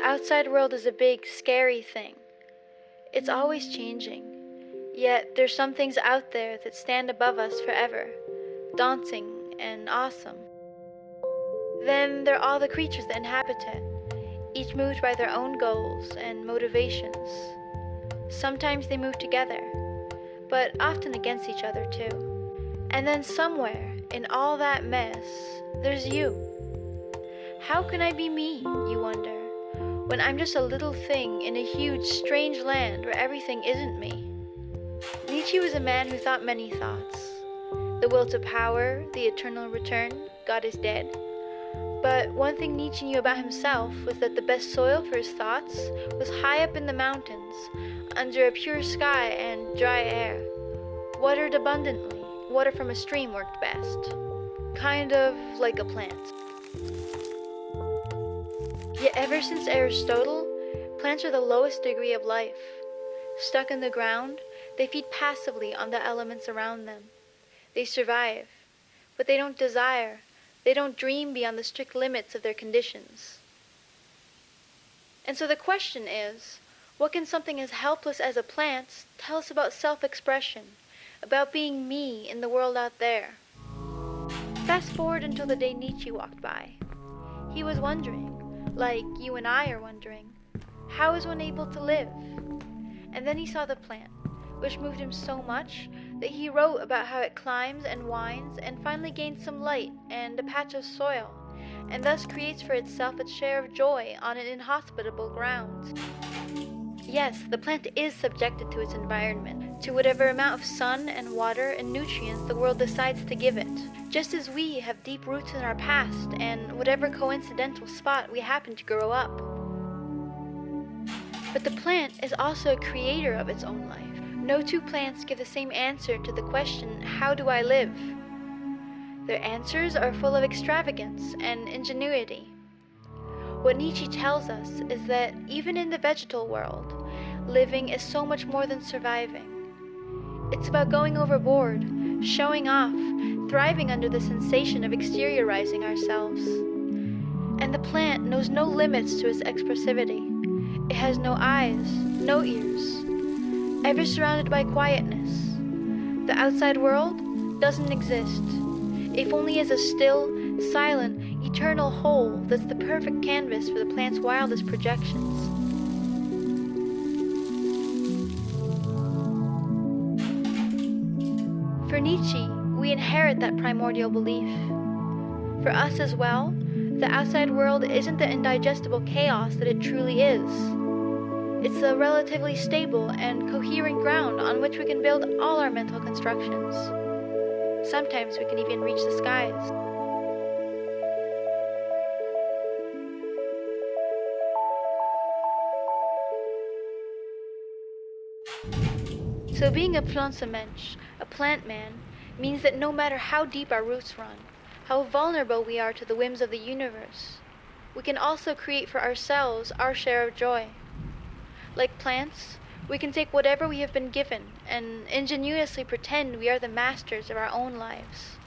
outside world is a big, scary thing. It's always changing. Yet there's some things out there that stand above us forever, daunting and awesome. Then there are all the creatures that inhabit it, each moved by their own goals and motivations. Sometimes they move together, but often against each other too. And then somewhere in all that mess, there's you. How can I be me, you wonder, when I'm just a little thing in a huge, strange land where everything isn't me? Nietzsche was a man who thought many thoughts. The will to power, the eternal return, God is dead. But one thing Nietzsche knew about himself was that the best soil for his thoughts was high up in the mountains, under a pure sky and dry air. Watered abundantly, water from a stream worked best. Kind of like a plant. Yet ever since Aristotle, plants are the lowest degree of life. Stuck in the ground, they feed passively on the elements around them. They survive, but they don't desire. They don't dream beyond the strict limits of their conditions. And so the question is, what can something as helpless as a plant tell us about self-expression, about being me in the world out there? Fast forward until the day Nietzsche walked by. He was wondering, like you and I are wondering, how is one able to live? And then he saw the plant, which moved him so much that he wrote about how it climbs and winds and finally gains some light and a patch of soil, and thus creates for itself its share of joy on an inhospitable ground. Yes, the plant is subjected to its environment, to whatever amount of sun and water and nutrients the world decides to give it, just as we have deep roots in our past and whatever coincidental spot we happen to grow up. But the plant is also a creator of its own life. No two plants give the same answer to the question, how do I live? Their answers are full of extravagance and ingenuity. What Nietzsche tells us is that even in the vegetal world, living is so much more than surviving. It's about going overboard, showing off, thriving under the sensation of exteriorizing ourselves. And the plant knows no limits to its expressivity. It has no eyes, no ears, ever surrounded by quietness. The outside world doesn't exist, if only as a still, silent, eternal whole that's the perfect canvas for the plant's wildest projections. For Nietzsche, we inherit that primordial belief. For us as well, the outside world isn't the indigestible chaos that it truly is. It's a relatively stable and coherent ground on which we can build all our mental constructions. Sometimes we can even reach the skies. So being a pflanzenmensch, a plant man, means that no matter how deep our roots run, how vulnerable we are to the whims of the universe, we can also create for ourselves our share of joy. Like plants, we can take whatever we have been given and ingenuously pretend we are the masters of our own lives.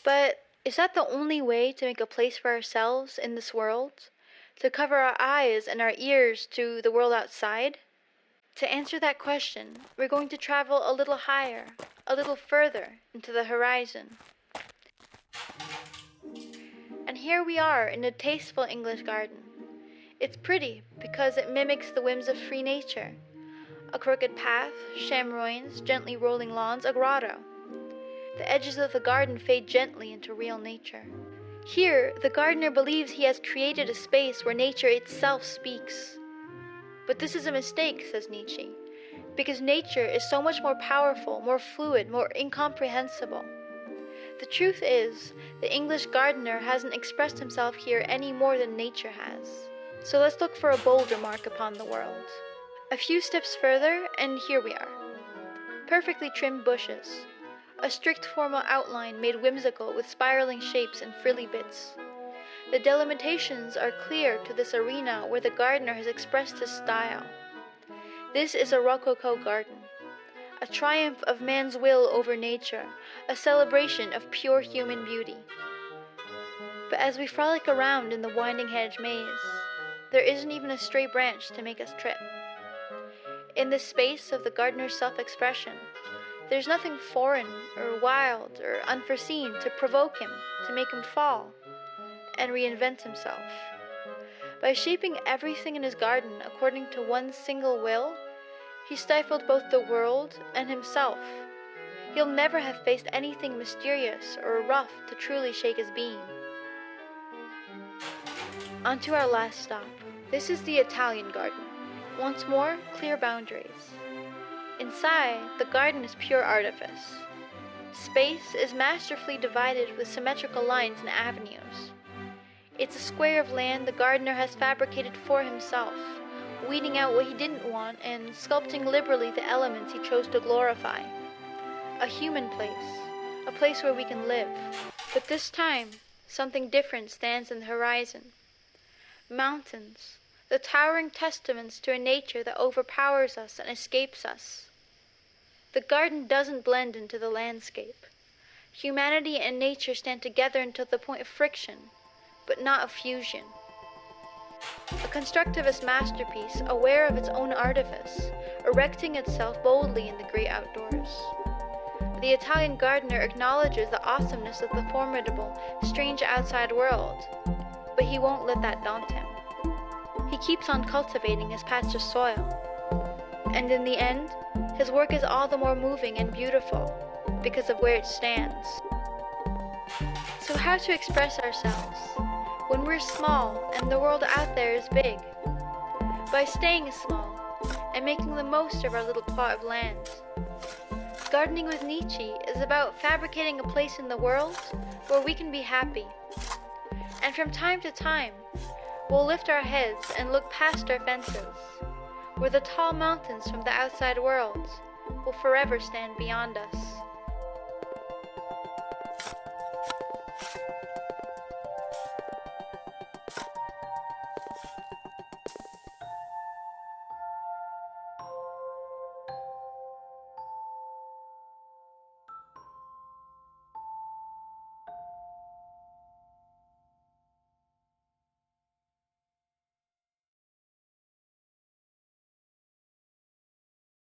But is that the only way to make a place for ourselves in this world? To cover our eyes and our ears to the world outside? To answer that question, we're going to travel a little higher, a little further into the horizon. And here we are in a tasteful English garden. It's pretty because it mimics the whims of free nature. A crooked path, chamois, gently rolling lawns, a grotto. The edges of the garden fade gently into real nature. Here, the gardener believes he has created a space where nature itself speaks. But this is a mistake, says Nietzsche, because nature is so much more powerful, more fluid, more incomprehensible. The truth is, the English gardener hasn't expressed himself here any more than nature has. So let's look for a bold remark upon the world. A few steps further, and here we are. Perfectly trimmed bushes. A strict formal outline made whimsical with spiraling shapes and frilly bits. The delimitations are clear to this arena where the gardener has expressed his style. This is a Rococo garden, a triumph of man's will over nature, a celebration of pure human beauty. But as we frolic around in the winding hedge maze, there isn't even a stray branch to make us trip. In this space of the gardener's self-expression, there's nothing foreign or wild or unforeseen to provoke him, to make him fall and reinvent himself. By shaping everything in his garden according to one single will, he stifled both the world and himself. He'll never have faced anything mysterious or rough to truly shake his being. On to our last stop. This is the Italian garden. Once more, clear boundaries. Inside, the garden is pure artifice. Space is masterfully divided with symmetrical lines and avenues. It's a square of land the gardener has fabricated for himself, weeding out what he didn't want and sculpting liberally the elements he chose to glorify. A human place, a place where we can live. But this time, something different stands in the horizon. Mountains, the towering testaments to a nature that overpowers us and escapes us. The garden doesn't blend into the landscape. Humanity and nature stand together until the point of friction, but not of fusion. A constructivist masterpiece, aware of its own artifice, erecting itself boldly in the great outdoors. The Italian gardener acknowledges the awesomeness of the formidable, strange outside world, but he won't let that daunt him. He keeps on cultivating his patch of soil, and in the end, his work is all the more moving and beautiful because of where it stands. So how to express ourselves when we're small and the world out there is big? By staying small and making the most of our little plot of land. Gardening with Nietzsche is about fabricating a place in the world where we can be happy. And from time to time, we'll lift our heads and look past our fences, where the tall mountains from the outside world will forever stand beyond us.